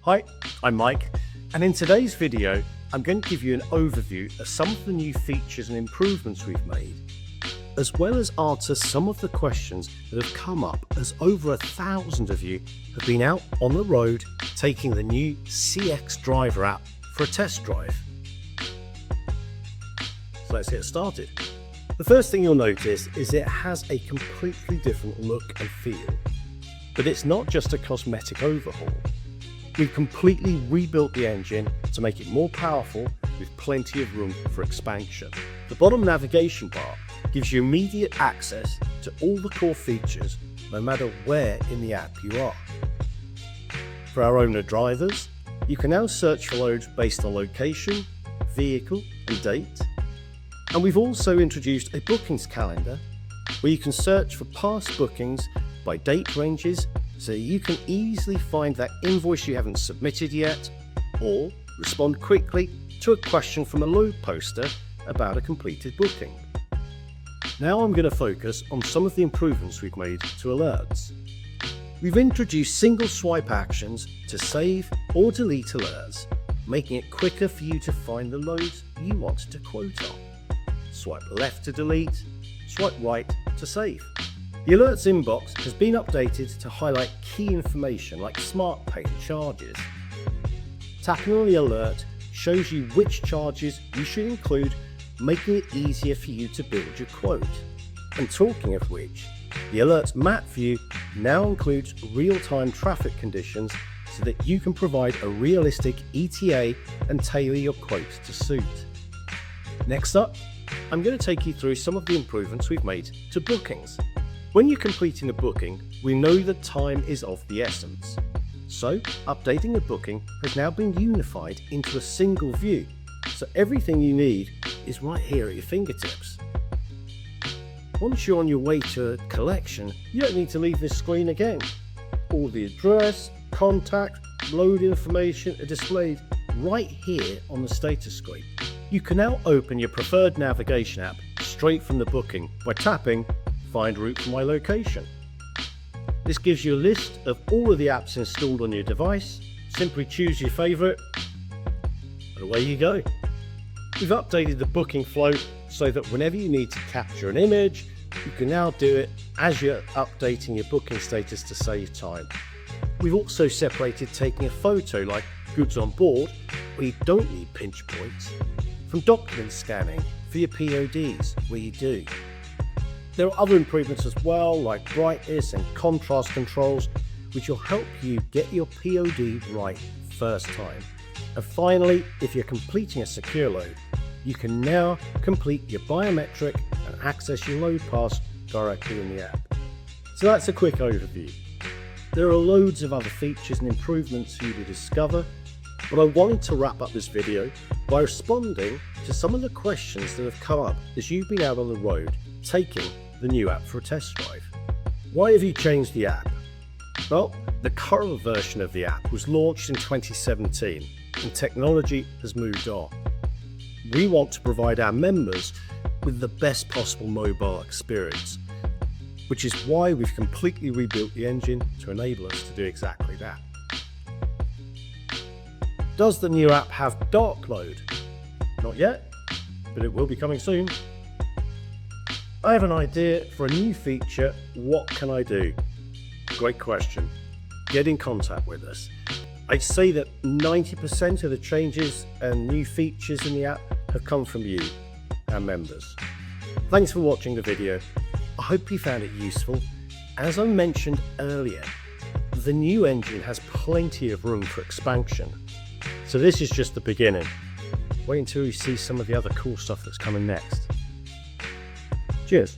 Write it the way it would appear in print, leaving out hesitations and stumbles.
Hi, I'm Mike, and in today's video, I'm going to give you an overview of some of the new features and improvements we've made, as well as answer some of the questions that have come up as over 1,000 of you have been out on the road taking the new CX Driver app for a test drive. So let's get started. The first thing you'll notice is it has a completely different look and feel, but it's not just a cosmetic overhaul. We've completely rebuilt the engine to make it more powerful with plenty of room for expansion. The bottom navigation bar gives you immediate access to all the core features no matter where in the app you are. For our owner drivers, you can now search for loads based on location, vehicle and date. And we've also introduced a bookings calendar where you can search for past bookings by date ranges so you can easily find that invoice you haven't submitted yet, or respond quickly to a question from a load poster about a completed booking. Now I'm going to focus on some of the improvements we've made to alerts. We've introduced single swipe actions to save or delete alerts, making it quicker for you to find the loads you want to quote on. Swipe left to delete, swipe right to save. The alerts inbox has been updated to highlight key information like smart pay and charges. Tapping on the alert shows you which charges you should include, making it easier for you to build your quote. And talking of which, the alerts map view now includes real-time traffic conditions so that you can provide a realistic ETA and tailor your quotes to suit. Next up, I'm going to take you through some of the improvements we've made to bookings. When you're completing a booking, we know that time is of the essence. So, updating a booking has now been unified into a single view, so everything you need is right here at your fingertips. Once you're on your way to a collection, you don't need to leave this screen again. All the address, contact, load information are displayed right here on the status screen. You can now open your preferred navigation app straight from the booking by tapping Find Route from My Location. This gives you a list of all of the apps installed on your device. Simply choose your favourite and away you go. We've updated the booking flow so that whenever you need to capture an image, you can now do it as you're updating your booking status to save time. We've also separated taking a photo like goods on board, where you don't need pinch points, from document scanning for your PODs, where you do. There are other improvements as well, like brightness and contrast controls, which will help you get your POD right first time. And finally, if you're completing a secure load, you can now complete your biometric and access your load pass directly in the app. So that's a quick overview. There are loads of other features and improvements for you to discover, but I wanted to wrap up this video by responding to some of the questions that have come up as you've been out on the road taking the new app for a test drive. Why have you changed the app? Well, the current version of the app was launched in 2017 and technology has moved on. We want to provide our members with the best possible mobile experience, which is why we've completely rebuilt the engine to enable us to do exactly that. Does the new app have dark mode? Not yet, but it will be coming soon. I have an idea for a new feature. What can I do? Great question. Get in contact with us. I'd say that 90% of the changes and new features in the app have come from you, our members. Thanks for watching the video. I hope you found it useful. As I mentioned earlier, the new engine has plenty of room for expansion. So this is just the beginning. Wait until you see some of the other cool stuff that's coming next. Cheers.